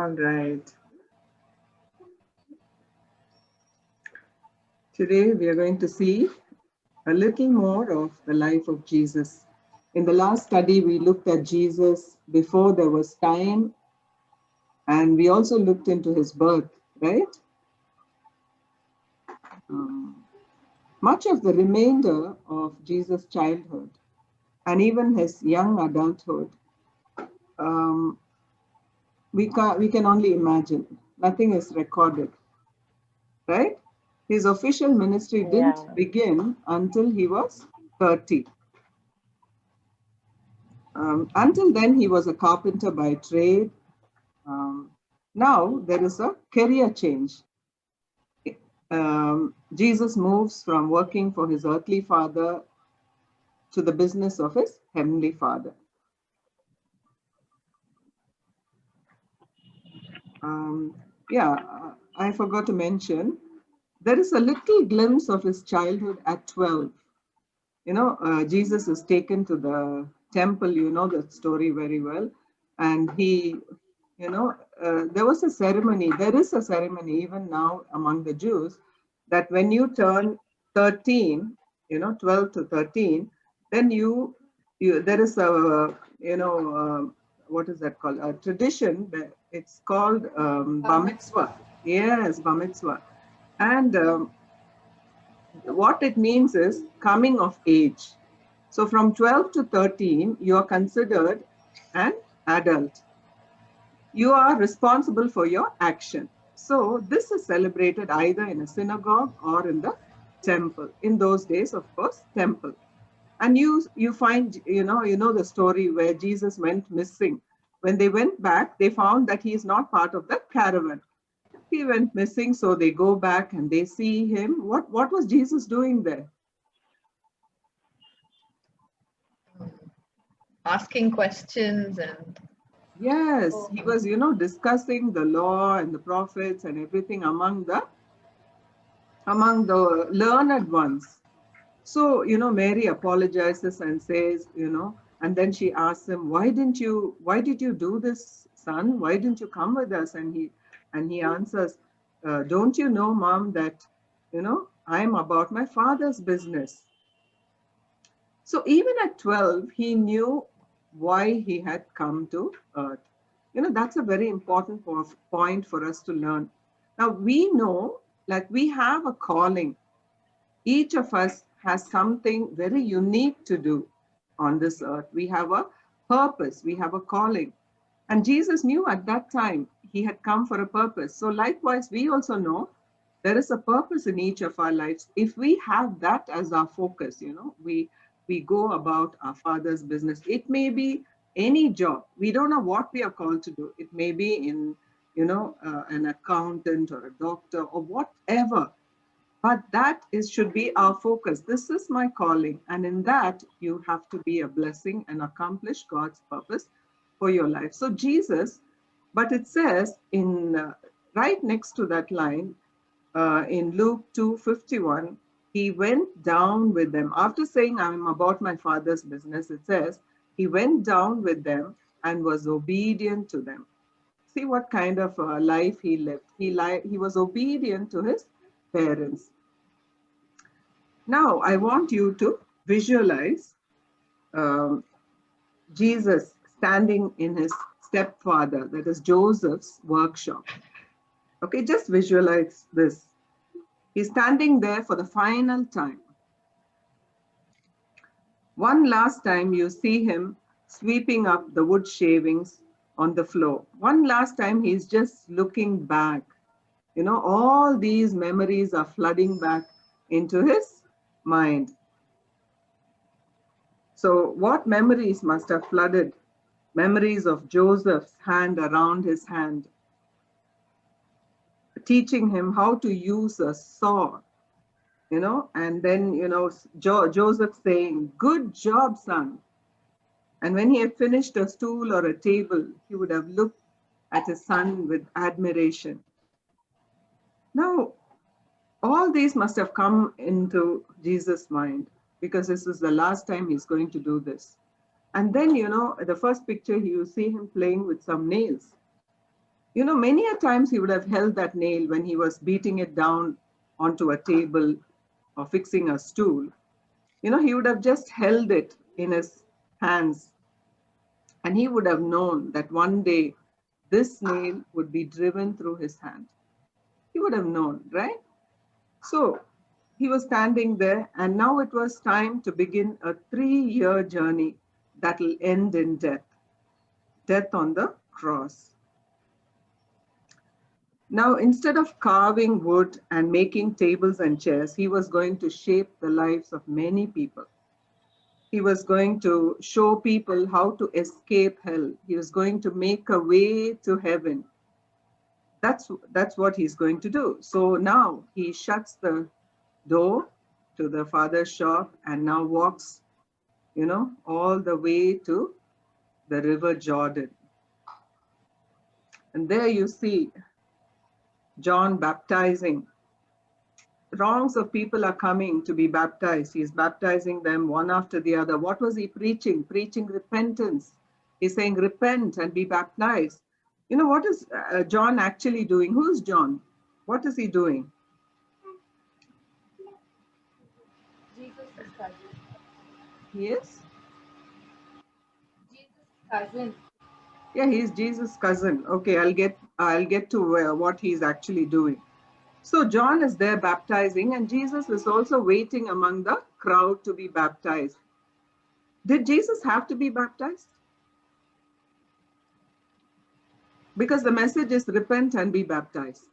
All right. Today we are going to see a little more of the life of Jesus. In the last study, we looked at Jesus before there was time, and we also looked into his birth, right? Much of the remainder of Jesus' childhood and even his young adulthood, um, we can only imagine. Nothing is recorded, right? His official ministry didn't begin until he was 30. Until then, he was a carpenter by trade. Um, Now there is a career change. Jesus moves from working for his earthly father to the business of his heavenly father. I forgot to mention, there is a little glimpse of his childhood at 12. Jesus is taken to the temple, you know that story very well. And there was a ceremony, there is a ceremony even now among the Jews, that when you turn 13, 12 to 13, then there is a, what is that called? A tradition, it's called Bar Mitzvah. Yes, Bar Mitzvah. And what it means is coming of age. So from 12 to 13, you are considered an adult. You are responsible for your action. So this is celebrated either in a synagogue or in the temple. In those days, of course, temple. And you find, you know the story where Jesus went missing. When they went back, they found that he is not part of the caravan. He went missing, so they go back and they see him. What was Jesus doing there? Asking questions and... Yes, he was, discussing the law and the prophets and everything among the learned ones. So, Mary apologizes and says, and then she asks him, why did you do this, son? Why didn't you come with us? And he answers, don't you know, Mom, that, I'm about my father's business. So even at 12, he knew why he had come to earth. That's a very important point for us to learn. Now, we know that we have a calling. Each of us has something very unique to do on this earth. We have a purpose, we have a calling. And Jesus knew at that time he had come for a purpose. So likewise, we also know there is a purpose in each of our lives. If we have that as our focus, we go about our Father's business. It may be any job. We don't know what we are called to do. It may be in, an accountant or a doctor or whatever. But should be our focus. This is my calling. And in that, you have to be a blessing and accomplish God's purpose for your life. So Jesus, but it says in right next to that line, in Luke 2:51, he went down with them. After saying, I'm about my Father's business, it says, he went down with them and was obedient to them. See what kind of life he lived. He was obedient to his parents. Now, I want you to visualize Jesus standing in his stepfather, that is Joseph's workshop. Okay, just visualize this. He's standing there for the final time. One last time you see him sweeping up the wood shavings on the floor. One last time he's just looking back. All these memories are flooding back into his mind. So what memories must have flooded? Memories of Joseph's hand around his hand, teaching him how to use a saw, and then, Joseph saying, good job, son. And when he had finished a stool or a table, he would have looked at his son with admiration. Now, all these must have come into Jesus' mind because this is the last time he's going to do this. And then, the first picture, you see him playing with some nails. You know, many a times he would have held that nail when he was beating it down onto a table or fixing a stool. You know, he would have just held it in his hands, and he would have known that one day this nail would be driven through his hand. He would have known, right? So he was standing there, and now it was time to begin a 3-year journey that will end in death, death on the cross. Now, instead of carving wood and making tables and chairs, he was going to shape the lives of many people. He was going to show people how to escape hell. He was going to make a way to heaven. That's what he's going to do. So now he shuts the door to the Father's shop and now walks, you know, all the way to the river Jordan. And there you see John baptizing. Throngs of people are coming to be baptized. He's baptizing them one after the other. What was he preaching? Preaching repentance. He's saying, repent and be baptized. You know, what is John actually doing? Who's John? What is he doing? Jesus' cousin. Yes? Jesus' cousin. Yeah, he's Jesus' cousin. Okay, I'll get to what he's actually doing. So John is there baptizing, and Jesus is also waiting among the crowd to be baptized. Did Jesus have to be baptized? Because the message is repent and be baptized.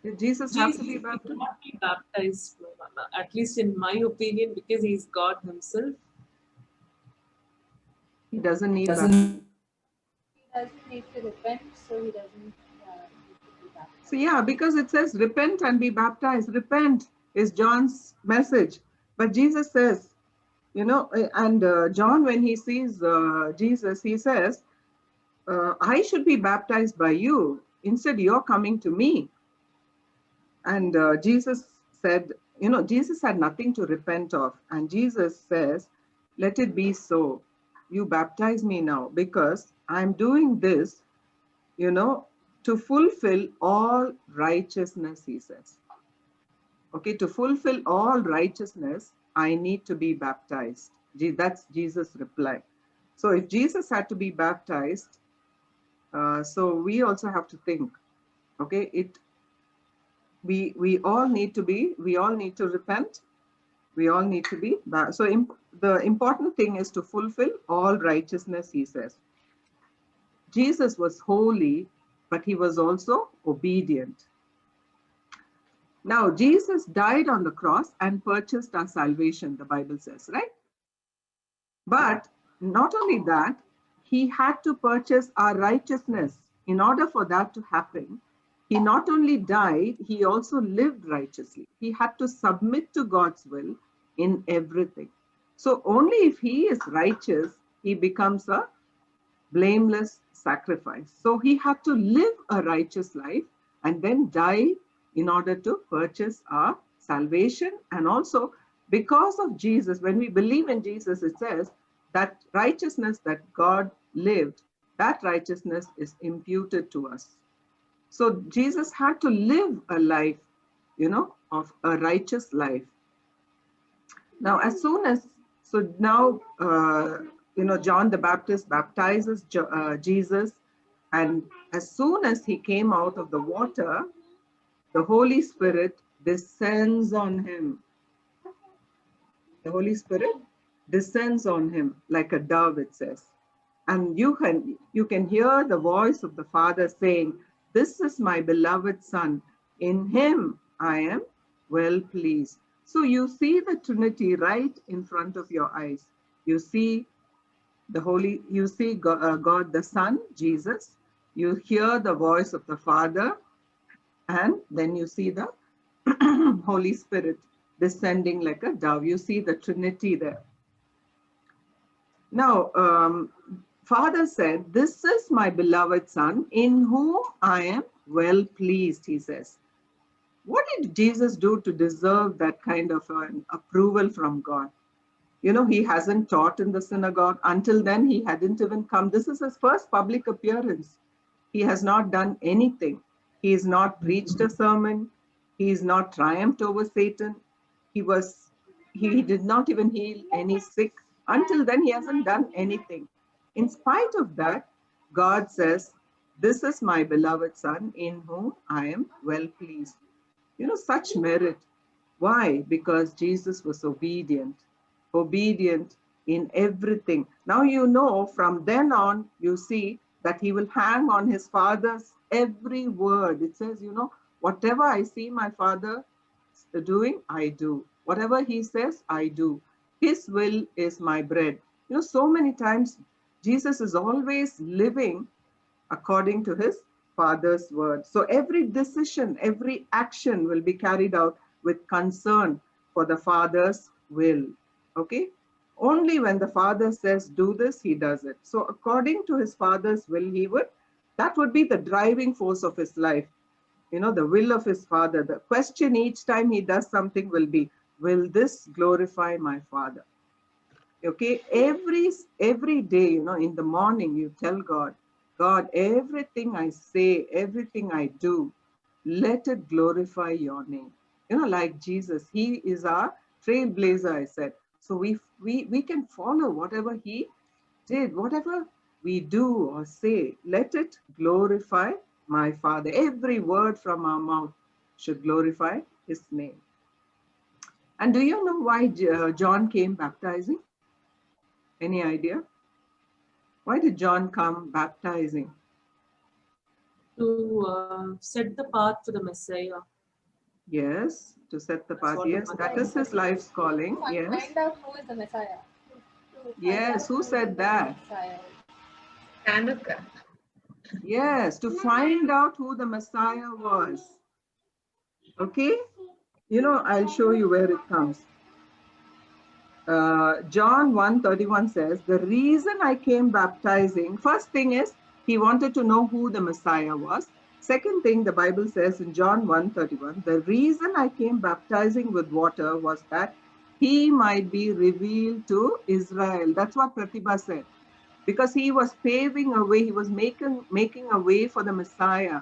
Did Jesus have to be Jesus baptized? could not be baptized, at least in my opinion, because he's God himself. He doesn't need baptism. He doesn't need to repent, so he doesn't need to be baptized. So yeah, because it says repent and be baptized. Repent is John's message. But Jesus says, you know, and John, when he sees Jesus, he says, I should be baptized by you. Instead, you're coming to me. And Jesus said, you know, Jesus had nothing to repent of. And Jesus says, let it be so. You baptize me now because I'm doing this, you know, to fulfill all righteousness, he says. Okay, to fulfill all righteousness, I need to be baptized. That's Jesus' reply. So if Jesus had to be baptized, so we also have to think, okay, we all need to repent. We all need to be so the important thing is to fulfill all righteousness, he says. Jesus was holy, but he was also obedient. Now, Jesus died on the cross and purchased our salvation, the Bible says, right? But not only that, he had to purchase our righteousness. In order for that to happen, he not only died, he also lived righteously. He had to submit to God's will in everything. So only if he is righteous, he becomes a blameless sacrifice. So he had to live a righteous life and then die in order to purchase our salvation. And also because of Jesus, when we believe in Jesus, it says that righteousness that God lived, that righteousness is imputed to us. So Jesus had to live a life, you know, of a righteous life. Now, you know, John the Baptist baptizes Jesus, and as soon as he came out of the water, the Holy Spirit descends on him. The Holy Spirit descends on him like a dove, it says. And you can hear the voice of the Father saying, "This is my beloved Son. In him I am well pleased." So you see the Trinity right in front of your eyes. You see God the Son, Jesus. You hear the voice of the Father, and then you see the Holy Spirit descending like a dove. You see the Trinity there. Now, Father said, "This is my beloved Son, in whom I am well pleased," he says. What did Jesus do to deserve that kind of an approval from God? You know, he hasn't taught in the synagogue. Until then, he hadn't even come. This is his first public appearance. He has not done anything. He has not preached a sermon. He has not triumphed over Satan. He did not even heal any sick. Until then, he hasn't done anything. In spite of that, God says, "This is my beloved Son in whom I am well pleased." You know, such merit. Why? Because Jesus was obedient in everything. Now, you know, from then on, you see that he will hang on his Father's every word. It says, you know, whatever I see my Father doing, I do. Whatever he says, I do. His will is my bread. You know, so many times Jesus is always living according to his Father's word. So every decision, every action will be carried out with concern for the Father's will. Okay? Only when the Father says, do this, he does it. So according to his Father's will, that would be the driving force of his life. You know, the will of his Father. The question each time he does something will be, will this glorify my Father? Okay, every day, you know, in the morning, you tell God, God, everything I say, everything I do, let it glorify your name. You know, like Jesus, he is our trailblazer, I said. So we can follow whatever he did, whatever we do or say, let it glorify my Father. Every word from our mouth should glorify his name. And do you know why John came baptizing? Any idea? Why did John come baptizing? To set the path for the Messiah. Yes, to set the path. what Yes, it that was. is his life's calling. Yes. Find out who is the Messiah. Yes, who said that? Danuka. Yes, to find out who the Messiah was. Okay? You know, I'll show you where it comes. John 1:31 says, the reason I came baptizing, first thing is, he wanted to know who the Messiah was. Second thing, the Bible says in John 1:31, the reason I came baptizing with water was that he might be revealed to Israel. That's what Pratibha said. Because he was paving a way, he was making a way for the Messiah.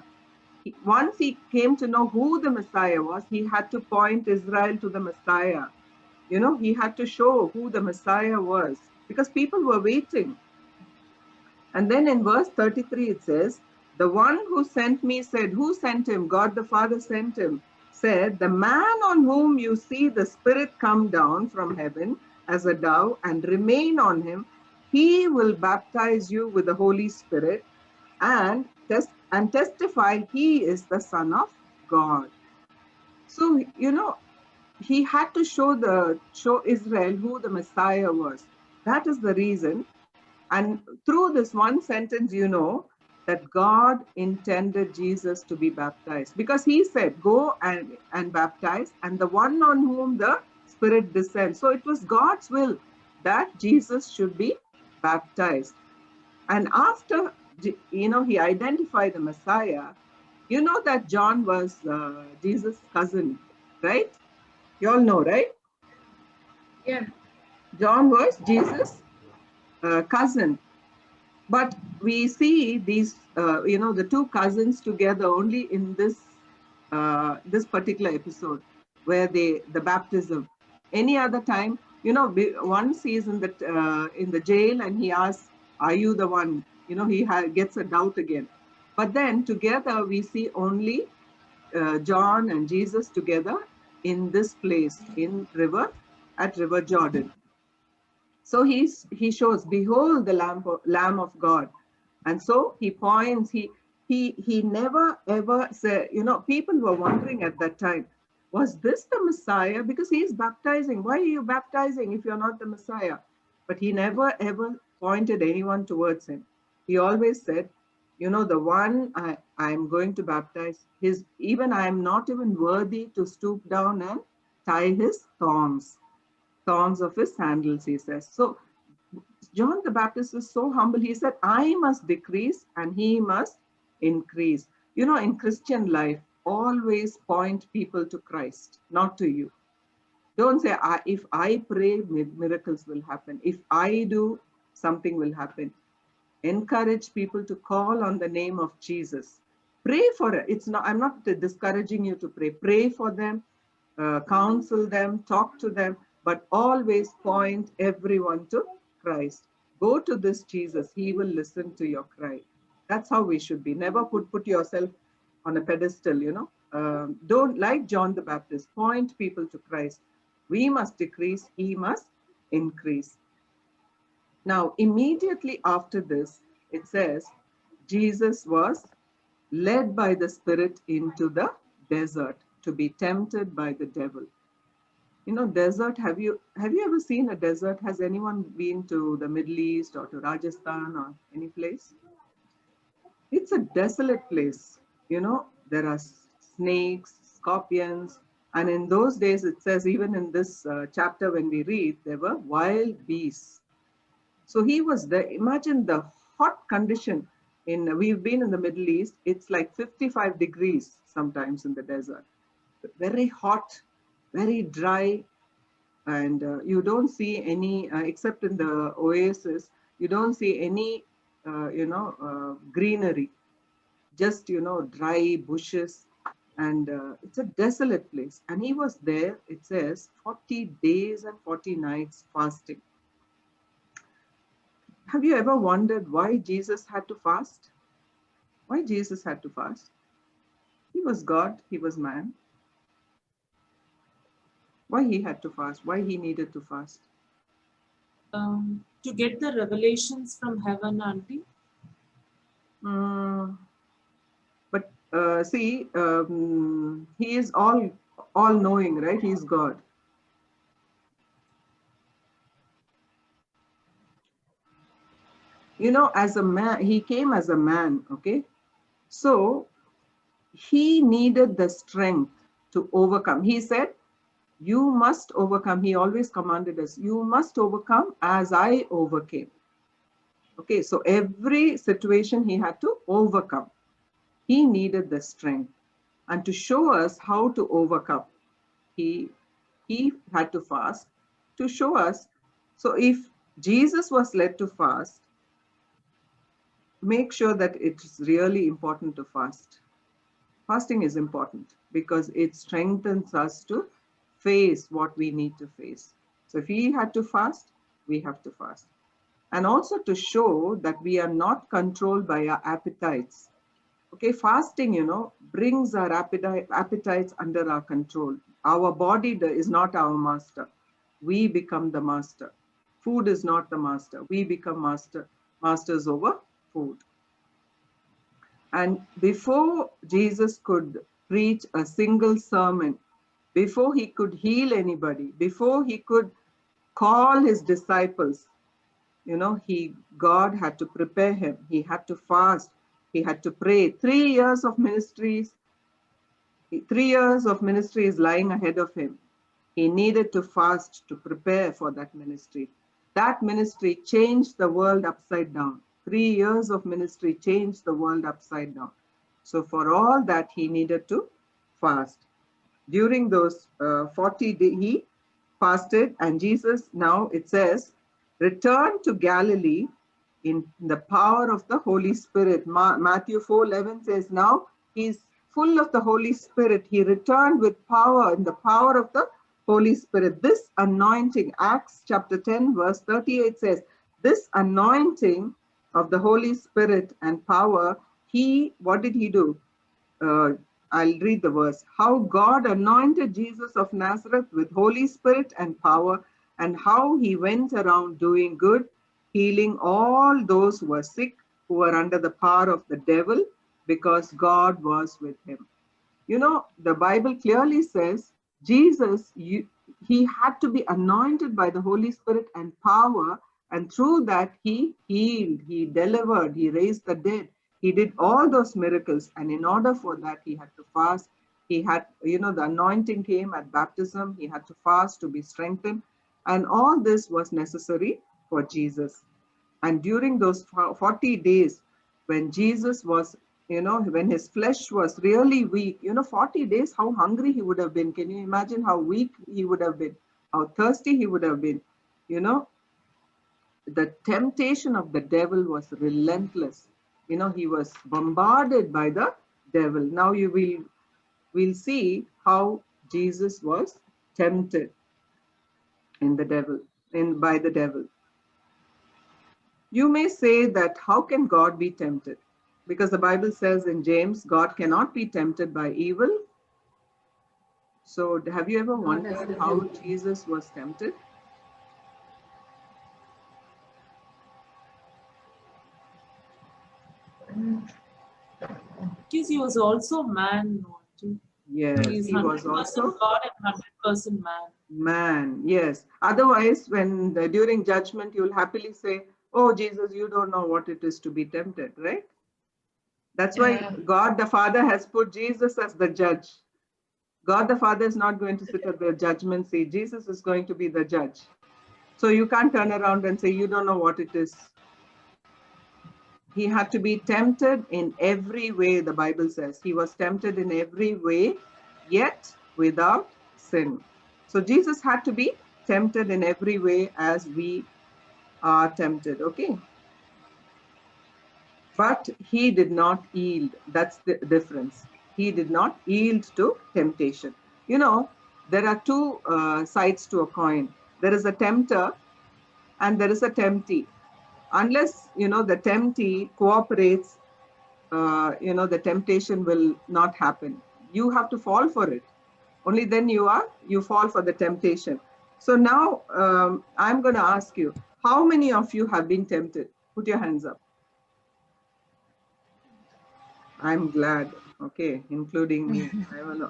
Once he came to know who the Messiah was, he had to point Israel to the Messiah. You know, he had to show who the Messiah was because people were waiting. And then in verse 33, it says, the one who sent me said, who sent him? God the Father sent him, said, the man on whom you see the Spirit come down from heaven as a dove and remain on him, he will baptize you with the Holy Spirit and testify he is the Son of God. So, you know, he had to show Israel who the Messiah was. That is the reason. And through this one sentence, you know that God intended Jesus to be baptized because he said, go and baptize, and the one on whom the Spirit descends. So it was God's will that Jesus should be baptized. And after, you know, he identified the Messiah, you know that John was Jesus' cousin, right? You all know, right? Yeah. John was Jesus' cousin. But we see these, you know, the two cousins together only in this this particular episode where the baptism. Any other time, you know, once he's in the jail and he asks, "Are you the one?" You know, he gets a doubt again. But then together we see only John and Jesus together in this place at River Jordan. So he shows, behold the Lamb of God. And so he points, he never ever said, you know, people were wondering at that time, was this the Messiah? Because he's baptizing. Why are you baptizing if you're not the Messiah? But he never ever pointed anyone towards him. He always said, you know, the one I'm going to baptize, I am not even worthy to stoop down and tie his thorns of his sandals, he says. So John the Baptist is so humble. He said, I must decrease and he must increase. You know, in Christian life, always point people to Christ, not to you. Don't say, if I pray, miracles will happen. If I do, something will happen. Encourage people to call on the name of Jesus. Pray for it. It's not, I'm not discouraging you to pray. Pray for them, counsel them, talk to them, but always point everyone to Christ. Go to this Jesus. He will listen to your cry. That's how we should be. Never put yourself on a pedestal, you know. Don't, like John the Baptist, point people to Christ. We must decrease, he must increase. Now, immediately after this, it says, Jesus was led by the Spirit into the desert to be tempted by the devil. You know, desert, have you ever seen a desert? Has anyone been to the Middle East or to Rajasthan or any place? It's a desolate place. You know, there are snakes, scorpions, and in those days, it says, even in this chapter when we read, there were wild beasts. So he was there. Imagine the hot condition. We've been in the Middle East. It's like 55 degrees sometimes in the desert. Very hot, very dry, and you don't see any, except in the oasis, you don't see any, greenery. Just, you know, dry bushes, and it's a desolate place. And he was there, it says, 40 days and 40 nights fasting. Have you ever wondered why Jesus had to fast? Why Jesus had to fast? He was God, he was man. Why he had to fast? Why he needed to fast? To get the revelations from heaven, Auntie. But see, he is all knowing, right? He's God. You know, as a man, he came as a man, okay? So he needed the strength to overcome. He said, you must overcome. He always commanded us, you must overcome as I overcame. Okay, so every situation he had to overcome. He needed the strength. And to show us how to overcome, he had to fast to show us. So if Jesus was led to fast, make sure that it's really important to fast. Fasting is important because it strengthens us to face what we need to face. So if he had to fast, we have to fast. And also to show that we are not controlled by our appetites. Okay, fasting, you know, brings our appetites under our control. Our body is not our master. We become the master. Food is not the master. We become masters over food. And before Jesus could preach a single sermon, before he could heal anybody, before he could call his disciples, you know, God had to prepare him. He had to fast. He had to pray. 3 years of ministries. 3 years of ministry is lying ahead of him. He needed to fast to prepare for that ministry. That ministry changed the world upside down. 3 years of ministry changed the world upside down. So for all that, he needed to fast. During those 40 days, he fasted, and Jesus, now it says, returned to Galilee in the power of the Holy Spirit. Matthew 4:11 says, now he's full of the Holy Spirit. He returned with power, in the power of the Holy Spirit. This anointing, Acts chapter 10 verse 38 says, this anointing of the Holy Spirit and power, what did he do? I'll read the verse. How God anointed Jesus of Nazareth with Holy Spirit and power, and how he went around doing good, healing all those who were sick, who were under the power of the devil, because God was with him. You know, the Bible clearly says Jesus, he had to be anointed by the Holy Spirit and power, and through that he healed, he delivered, he raised the dead. He did all those miracles, and in order for that, he had to fast. He had, you know, the anointing came at baptism. He had to fast to be strengthened, and all this was necessary for Jesus. And during those 40 days, when Jesus was, you know, when his flesh was really weak, you know, 40 days, how hungry he would have been. Can you imagine how weak he would have been? how thirsty he would have been. You know, the temptation of the devil was relentless. You know, he was bombarded by the devil. Now you will see how Jesus was tempted in the devil, in by the devil. You may say that how can God be tempted? Because the Bible says in James, God cannot be tempted by evil. So have you ever wondered how Jesus was tempted? Because he was also man. Yes, He is he was 100% also God and 100% man. man. Yes. Otherwise, when during judgment, you'll happily say, "Oh, Jesus, you don't know what it is to be tempted," right? That's why Yeah. God the Father has put Jesus as the judge. God the Father is not going to sit at the judgment seat. Jesus is going to be the judge. So you can't turn around and say, "You don't know what it is." He had to be tempted in every way, the Bible says. He was tempted in every way, yet without sin. So Jesus had to be tempted in every way as we are tempted, okay? But he did not yield. That's the difference. He did not yield to temptation. You know, there are two sides to a coin. There is a tempter and there is a temptee. Unless, you know, the temptee cooperates, you know, the temptation will not happen. You have to fall for it. Only then you fall for the temptation. So now I'm going to ask you, how many of you have been tempted? Put your hands up. I'm glad. Okay, including me.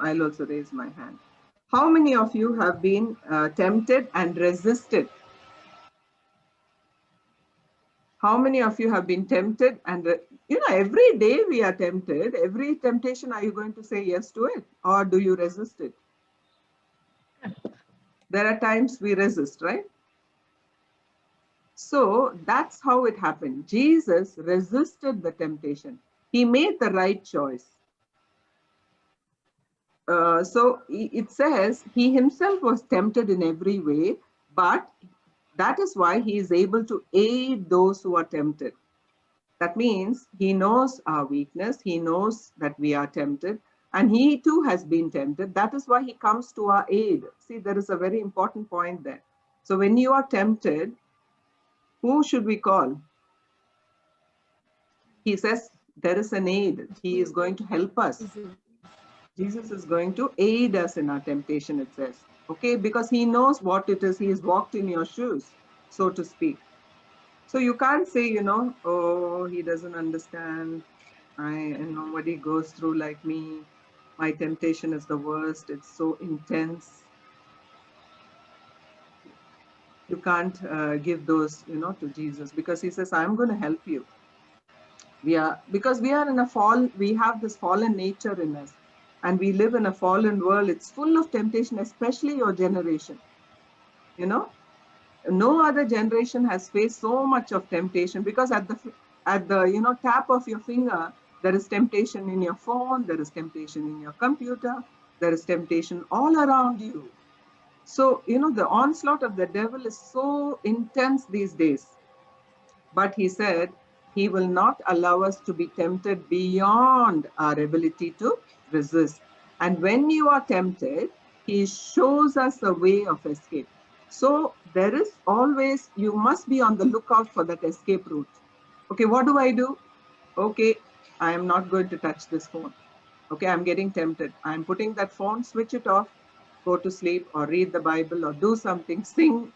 I'll also raise my hand. How many of you have been tempted and resisted? How many of you have been tempted and, you know, every day we are tempted. Every temptation, are you going to say yes to it or do you resist it? There are times we resist, right? So that's how it happened. Jesus resisted the temptation. He made the right choice. So it says he himself was tempted in every way, but that is why he is able to aid those who are tempted. That means he knows our weakness, he knows that we are tempted, and he too has been tempted. That is why he comes to our aid. See, there is a very important point there. So when you are tempted, who should we call? He says there is an aid. He is going to help us. Jesus is going to aid us in our temptation, it says. Okay, because he knows what it is. He has walked in your shoes, so to speak. So you can't say, you know, oh, he doesn't understand. Nobody goes through like me. My temptation is the worst. It's so intense. You can't give those, you know, to Jesus because he says, I'm going to help you. Because we are in a fall, we have this fallen nature in us and we live in a fallen world. It's full of temptation, especially your generation. You know, no other generation has faced so much of temptation because at the you know tap of your finger there is temptation in your phone, there is temptation in your computer, there is temptation all around you. So you know the onslaught of the devil is so intense these days. But he said he will not allow us to be tempted beyond our ability to resist. And when you are tempted, he shows us a way of escape. So there is always, you must be on the lookout for that escape route. Okay, what do I do? Okay, I am not going to touch this phone. Okay, I'm getting tempted. I'm putting that phone, switch it off, go to sleep or read the Bible or do something, sing,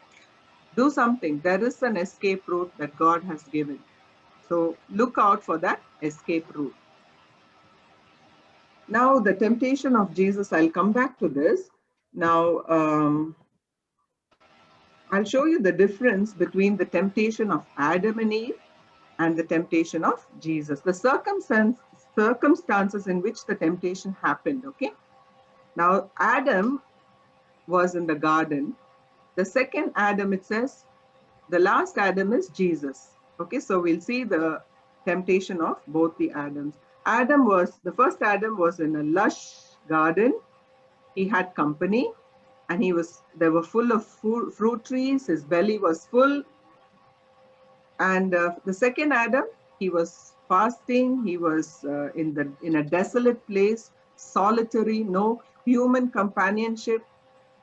do something. There is an escape route that God has given. So look out for that escape route. Now, the temptation of Jesus, I'll come back to this. Now, I'll show you the difference between the temptation of Adam and Eve and the temptation of Jesus. The circumstances in which the temptation happened, okay? Now, Adam was in the garden. The second Adam, it says, the last Adam is Jesus. Okay, so we'll see the temptation of both the Adams. The first Adam was in a lush garden. He had company. and they were full of fruit trees. His belly was full. And the second Adam, he was fasting. He was in a desolate place, solitary, no human companionship.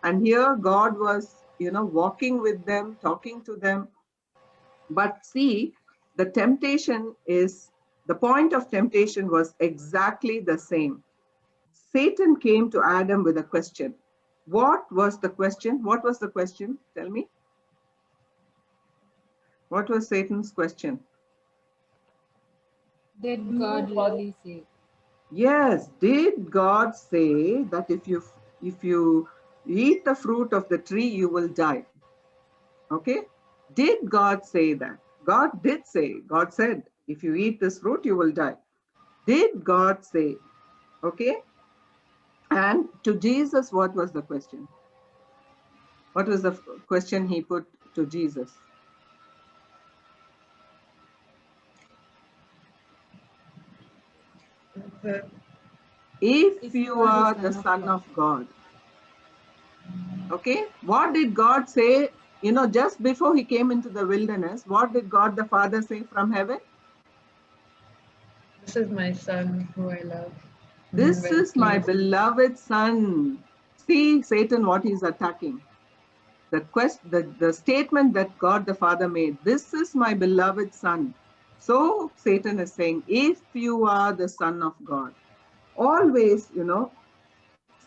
And here God was, walking with them, talking to them. But see, the point of temptation was exactly the same. Satan came to Adam with a question. What was the question? What was the question? Tell me. What was Satan's question? Did God really say? Yes, did God say that if you eat the fruit of the tree, you will die? Okay? Did God say that? God did say, God said, if you eat this fruit, you will die. Did God say? Okay? And to Jesus, what was the question? What was the question he put to Jesus? Uh, If you are the Son of God. Okay? What did God say? Just before he came into the wilderness, what did God the Father say from heaven? This is my son who I love. This Well is my pleased. beloved Son. See, Satan, what he's attacking. The statement that God the Father made, this is my beloved Son. So Satan is saying, if you are the Son of God, always,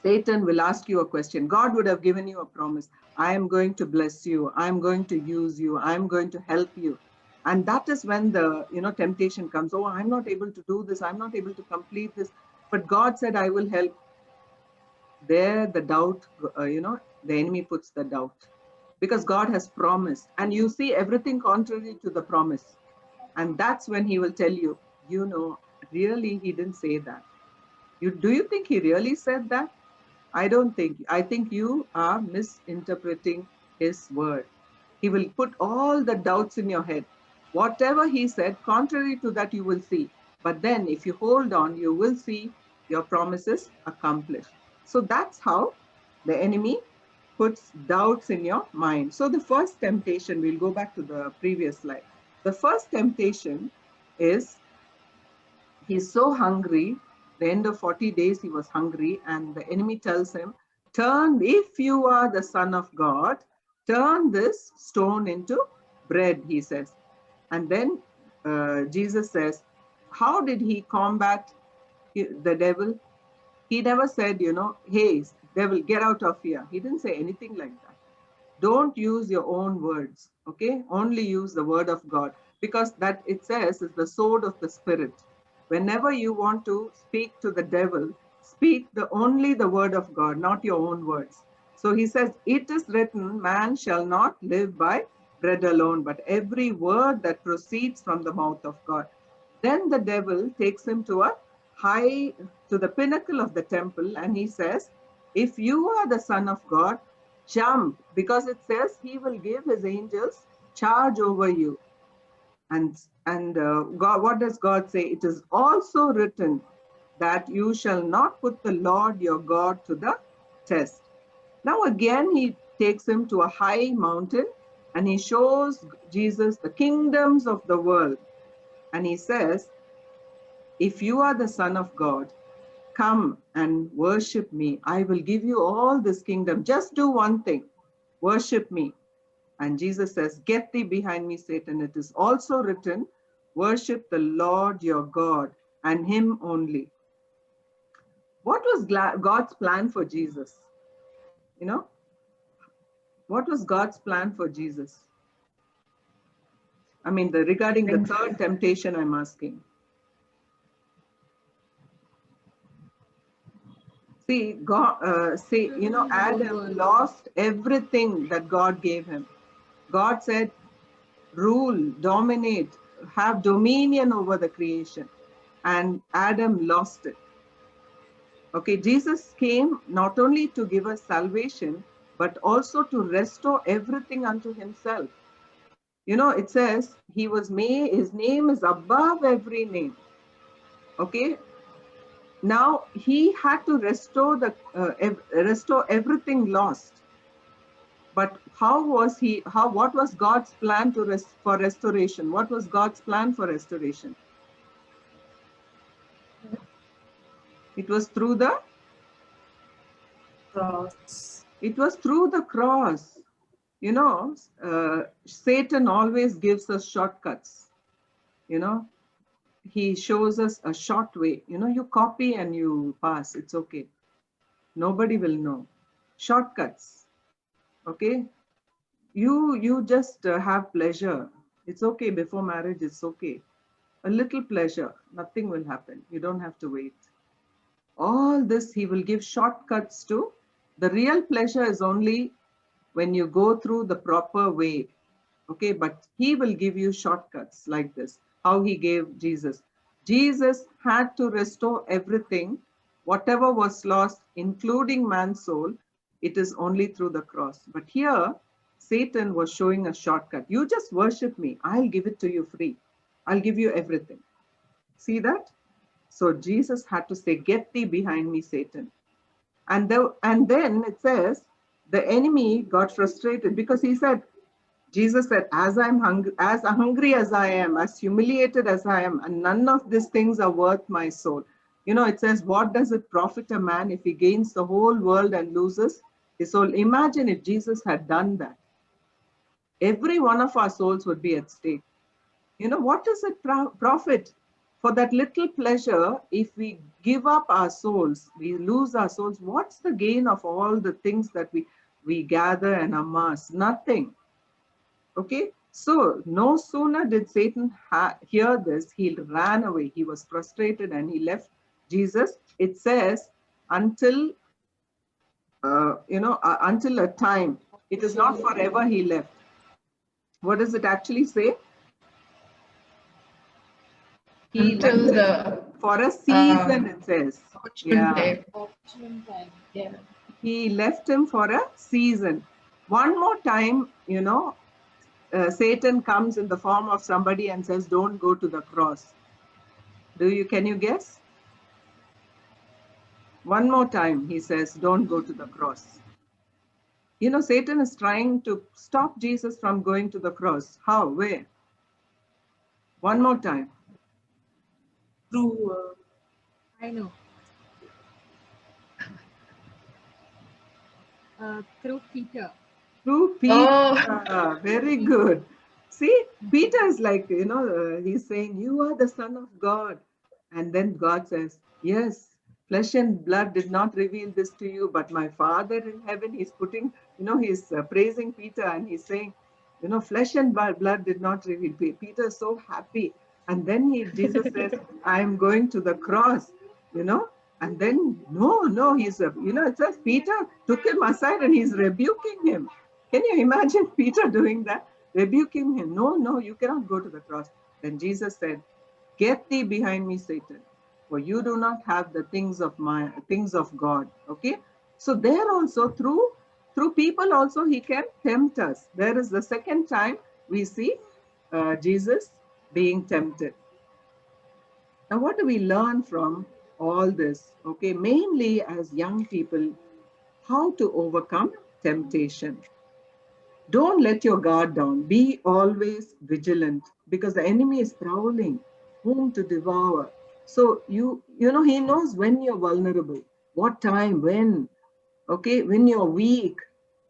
Satan will ask you a question. God would have given you a promise. I am going to bless you. I'm going to use you. I'm going to help you. And that is when the, temptation comes. Oh, I'm not able to do this. I'm not able to complete this. But God said, I will help. There, the doubt, the enemy puts the doubt. Because God has promised. And you see everything contrary to the promise. And that's when he will tell you, really, he didn't say that. Do you think he really said that? I don't think. I think you are misinterpreting his word. He will put all the doubts in your head. Whatever he said, contrary to that, you will see. But then, if you hold on, you will see your promises accomplished. So that's how the enemy puts doubts in your mind. So the first temptation, we'll go back to the previous slide. The first temptation is he's so hungry. The end of 40 days, he was hungry, and the enemy tells him, if you are the Son of God, turn this stone into bread, he says. And then Jesus says, how did he combat the devil? He never said, hey, devil, get out of here. He didn't say anything like that. Don't use your own words, okay? Only use the word of God, because that, it says, is the sword of the Spirit. Whenever you want to speak to the devil, speak only the word of God, not your own words. So he says, it is written, man shall not live by bread alone, but every word that proceeds from the mouth of God. Then the devil takes him to the pinnacle of the temple, and he says, if you are the Son of God, jump, because it says he will give his angels charge over you. And God, what does God say? It is also written that you shall not put the Lord your God to the test. Now again, he takes him to a high mountain and he shows Jesus the kingdoms of the world. And he says, if you are the Son of God, come and worship me. I will give you all this kingdom. Just do one thing, worship me. And Jesus says, get thee behind me, Satan. It is also written, worship the Lord your God and him only. What was God's plan for Jesus? What was God's plan for Jesus? I mean, regarding the third temptation, I'm asking. See, God, Adam lost everything that God gave him. God said, rule, dominate, have dominion over the creation. And Adam lost it. Okay, Jesus came not only to give us salvation, but also to restore everything unto himself. It says his name is above every name. Okay. Now he had to restore everything lost. But what was God's plan for restoration? What was God's plan for restoration? It was through the Cross. It was through the cross. You know, Satan always gives us shortcuts. You know, he shows us a short way. You know, you copy and you pass. It's okay. Nobody will know. Shortcuts. Okay. You just have pleasure. It's okay before marriage. It's okay. A little pleasure. Nothing will happen. You don't have to wait. All this he will give shortcuts to. The real pleasure is only when you go through the proper way. Okay, but he will give you shortcuts like this. How he gave Jesus. Jesus had to restore everything, whatever was lost, including man's soul. It is only through the cross. But here, Satan was showing a shortcut. You just worship me. I'll give it to you free. I'll give you everything. See that? So Jesus had to say, get thee behind me, Satan. And then it says, the enemy got frustrated because he said, Jesus said, as hungry as I am, as humiliated as I am, and none of these things are worth my soul. You know, it says, what does it profit a man if he gains the whole world and loses his soul? Imagine if Jesus had done that. Every one of our souls would be at stake. You know, what does it profit for that little pleasure if we give up our souls, we lose our souls? What's the gain of all the things that we gather and amass? Nothing. Okay, so no sooner did Satan hear this, he ran away. He was frustrated and he left Jesus. It says until until a time. It is not forever he left. What does it actually say? He Until left the for a season, it says. opportune time. Optimum time. Yeah. He left him for a season. One more time, you know, Satan comes in the form of somebody and says, don't go to the cross. Can you guess? One more time, he says, don't go to the cross. You know, Satan is trying to stop Jesus from going to the cross. How? Where? One more time. Through I know. Through Peter. Through Peter. Oh. Very good. See, Peter is like, you know, he's saying, you are the Son of God. And then God says, yes, flesh and blood did not reveal this to you, but my Father in heaven, he's putting, you know, he's praising Peter and he's saying, you know, flesh and blood did not reveal. Peter is so happy. And then Jesus says, I am going to the cross, you know. And then, no, he's, you know, it says Peter took him aside and he's rebuking him. Can you imagine Peter doing that? Rebuking him. No, you cannot go to the cross. Then Jesus said, get thee behind me, Satan, for you do not have the things of God. Okay. So there also through people also he can tempt us. There is the second time we see Jesus being tempted. Now, what do we learn from all this? Okay, mainly as young people, how to overcome temptation. Don't let your guard down. Be always vigilant because the enemy is prowling, whom to devour. So you know, he knows when you're vulnerable, what time, when. Okay, when you're weak,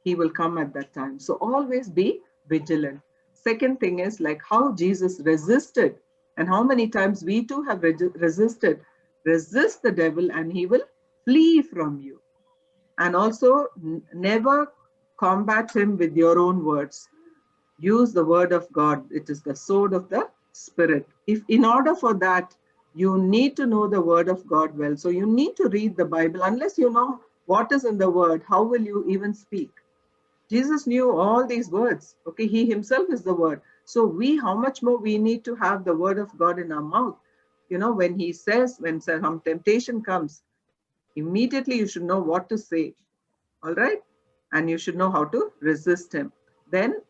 he will come at that time. So always be vigilant. Second thing is like how Jesus resisted and how many times we too have resisted. Resist the devil and he will flee from you. And also never combat him with your own words. Use the word of God. It is the sword of the Spirit. If in order for that, you need to know the word of God well. So you need to read the Bible. Unless you know what is in the word, how will you even speak? Jesus knew all these words. Okay, he himself is the word. So how much more we need to have the word of God in our mouth. You know, when he says, when some temptation comes, immediately you should know what to say. All right? And you should know how to resist him. Then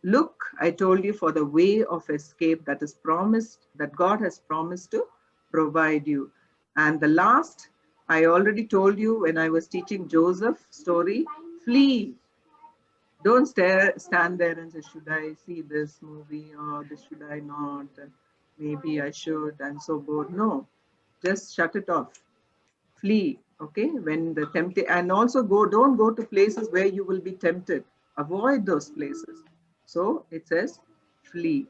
look, I told you, for the way of escape that is promised, that God has promised to provide you. And the last, I already told you when I was teaching Joseph's story, flee. Don't stand there and say, should I see this movie or this should I not? Maybe I should. I'm so bored. No, just shut it off. Flee. Okay, when the tempted, and also don't go to places where you will be tempted. Avoid those places. So it says, flee.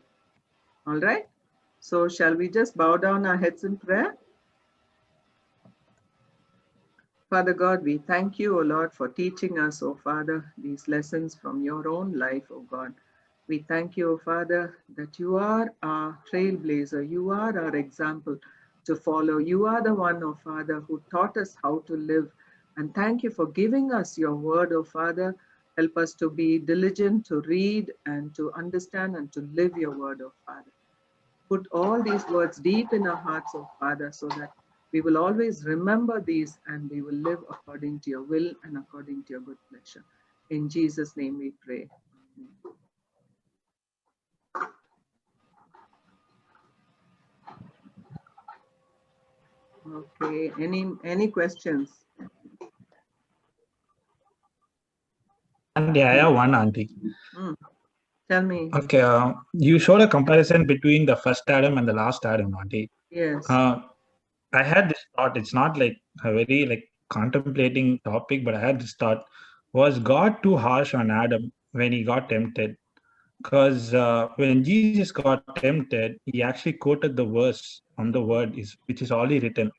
All right. So shall we just bow down our heads in prayer? Father God, we thank you, O Lord, for teaching us, O Father, these lessons from your own life, O God. We thank you, O Father, that you are our trailblazer. You are our example to follow. You are the one, O Father, who taught us how to live. And thank you for giving us your word, O Father. Help us to be diligent to read and to understand and to live your word, O Father. Put all these words deep in our hearts, O Father, so that we will always remember these and we will live according to your will and according to your good pleasure. In Jesus' name we pray. Okay, any questions? And yeah, I have one, auntie. Tell me. Okay, you showed a comparison between the first Adam and the last Adam, auntie. Yes. I had this thought. It's not like a very like contemplating topic, but I had this thought: was God too harsh on Adam when he got tempted? Because when Jesus got tempted, he actually quoted the verse from the word, which is already written.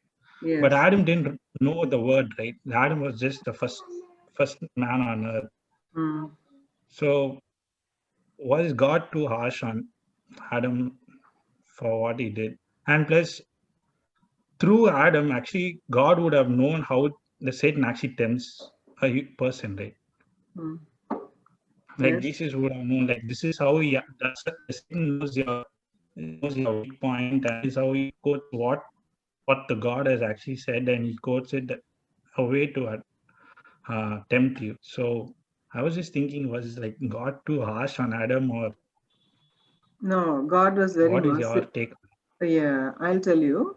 Yes. But Adam didn't know the word, right? Adam was just the first man on earth. So was God too harsh on Adam for what he did? And plus, through Adam, actually, God would have known how the Satan actually tempts a person, right? Like Yes. Jesus would have known, like this is how he does. Satan knows your weak point, and this is how he quotes what the God has actually said, and he quotes it a way to tempt you. So I was just thinking, was like God too harsh on Adam, or no? God was very what is your merciful. take? Yeah, I'll tell you.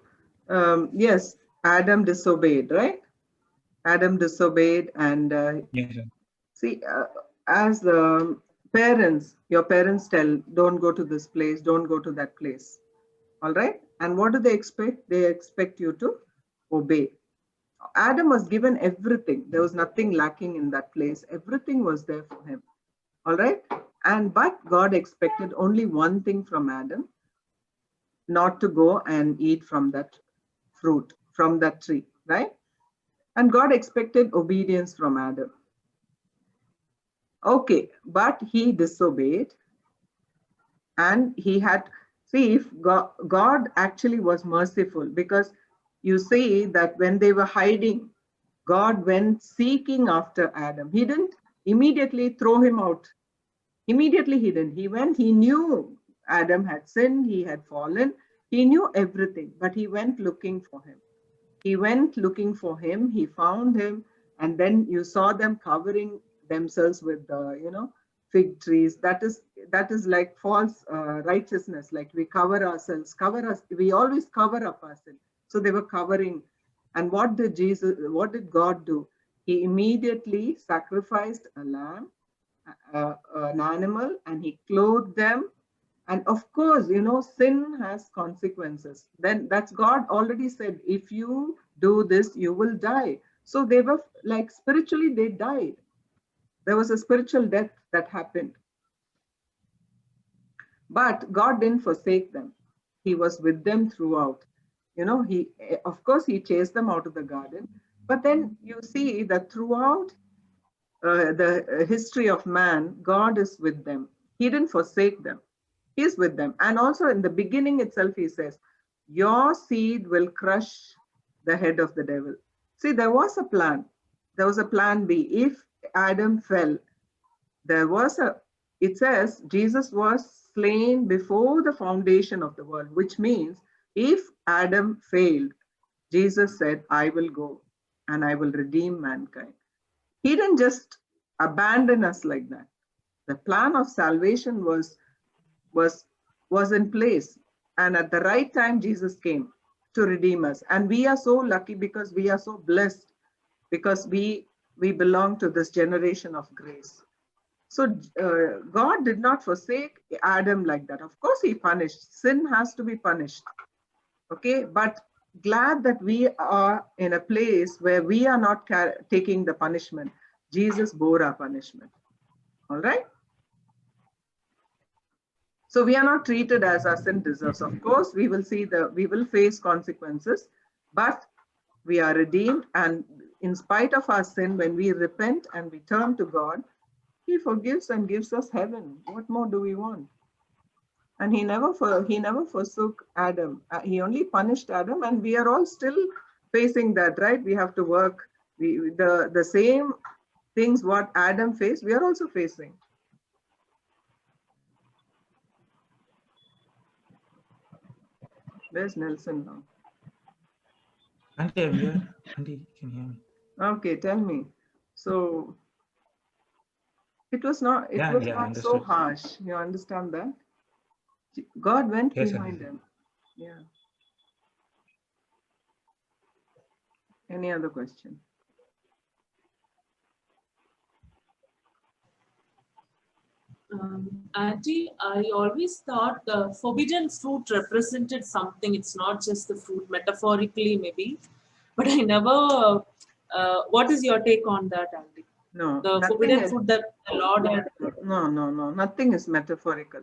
Yes, Adam disobeyed, right? Adam disobeyed, and Yes, sir. see, as parents, your parents tell, don't go to this place, don't go to that place. All right. And what do they expect? They expect you to obey. Adam was given everything. There was nothing lacking in that place. Everything was there for him. All right. But God expected only one thing from Adam, not to go and eat from that fruit, from that tree, right? And God expected obedience from Adam. Okay, but he disobeyed, and he had, see, if God actually was merciful, because you see that when they were hiding, God went seeking after Adam. He didn't immediately throw him out. Immediately he didn't. He went, he knew Adam had sinned, he had fallen, he knew everything, but he went looking for him. He went looking for him, he found him, and then you saw them covering themselves with fig trees. That is like false righteousness. Like we cover ourselves, we always cover up ourselves. So they were covering. And what did God do? He immediately sacrificed a lamb, an animal, and he clothed them. And of course, sin has consequences. Then that's God already said, if you do this, you will die. So they were like spiritually, they died. There was a spiritual death that happened. But God didn't forsake them. He was with them throughout. Of course, he chased them out of the garden. But then you see that throughout the history of man, God is with them. He didn't forsake them. He's with them. And also in the beginning itself, he says, your seed will crush the head of the devil. See, there was a plan. There was a plan B. If Adam fell, it says Jesus was slain before the foundation of the world, which means if Adam failed, Jesus said, I will go and I will redeem mankind. He didn't just abandon us like that. The plan of salvation was in place, and at the right time Jesus came to redeem us. And we are so lucky, because we are so blessed, because we belong to this generation of grace. So God did not forsake Adam like that. Of course, he punished. Sin has to be punished. Okay, but glad that we are in a place where we are not taking the punishment. Jesus bore our punishment. All right. So we are not treated as our sin deserves. Of course, we will face consequences, but we are redeemed, and in spite of our sin, when we repent and we turn to God, he forgives and gives us heaven. What more do we want? And he never forsook Adam. He only punished Adam, and we are all still facing that, right? We have to work. The same things what Adam faced, we are also facing. Where's Nelson now? Auntie, I'm here. Auntie, can you hear me? Okay, tell me. So it was not so harsh. You understand that? God went behind him. Yeah. Any other question? Auntie, I always thought the forbidden fruit represented something. It's not just the fruit, metaphorically maybe, but I never. What is your take on that, Auntie? No, the forbidden fruit that the Lord had. No. Nothing is metaphorical.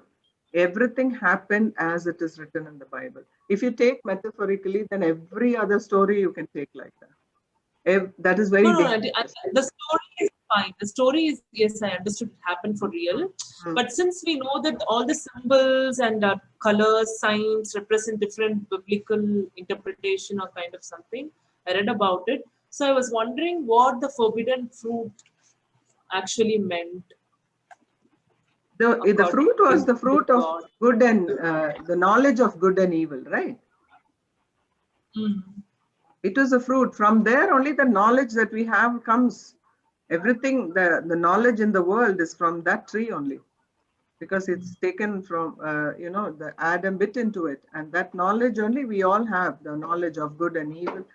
Everything happened as it is written in the Bible. If you take metaphorically, then every other story you can take like that. That is very dangerous. The story is fine. The story is, yes, I understood it happened for real. But since we know that all the symbols and colors, signs represent different biblical interpretation or kind of something, I read about it. So I was wondering what the forbidden fruit actually meant. The fruit was the fruit of good and the knowledge of good and evil, right? It was a fruit. From there, only the knowledge that we have comes. Everything, the knowledge in the world is from that tree only, because it's taken from, the Adam bit into it. And that knowledge only we all have, the knowledge of good and evil.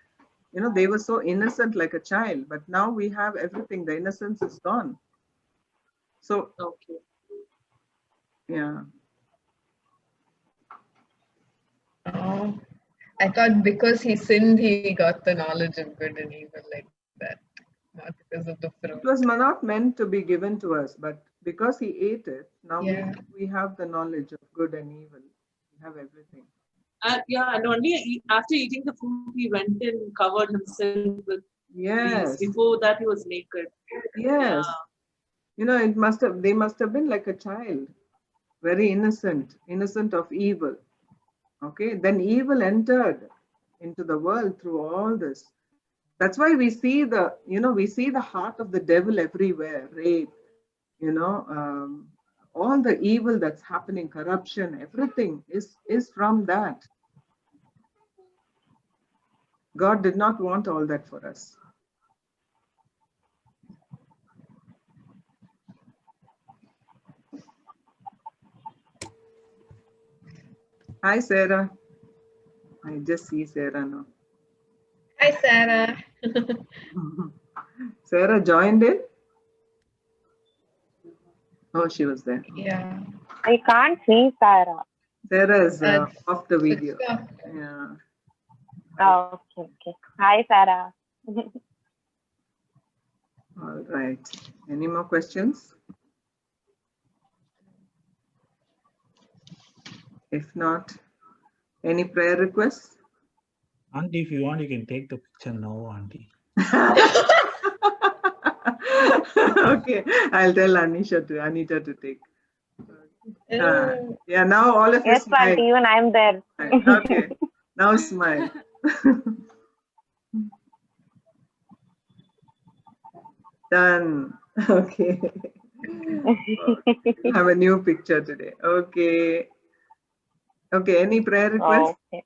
They were so innocent like a child, but now we have everything. The innocence is gone. So, okay. Yeah. Oh, I thought because he sinned, he got the knowledge of good and evil like that, not because of the fruit. It was not meant to be given to us, but because he ate it, now we have the knowledge of good and evil. We have everything. And only after eating the fruit, he went and covered himself with leaves. Before that, he was naked. Yes. Yeah. They must have been like a child, very innocent of evil. Okay, then evil entered into the world through all this. That's why we see the heart of the devil everywhere, rape, all the evil that's happening, corruption, everything is from that. God did not want all that for us. Hi, Sarah. I just see Sarah now. Hi, Sarah. Sarah joined in? Oh, she was there. Yeah. I can't see Sarah. Sarah is off the video. Yeah. Oh, okay. Hi, Sarah. All right. Any more questions? If not, any prayer requests? Auntie, if you want, you can take the picture now, Auntie. Okay, I'll tell Anita to take. Yeah, now all of yes, us smile. Auntie, even I'm there. Okay, now smile. Done. Okay. Have a new picture today. Okay. Okay, any prayer requests? Okay.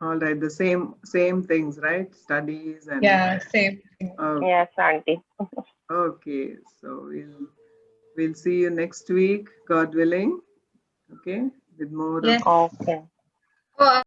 All right, the same things, right? Studies and same. Okay. Yes, Auntie. Okay, so we'll see you next week, God willing. Okay, with more. Okay. Oh,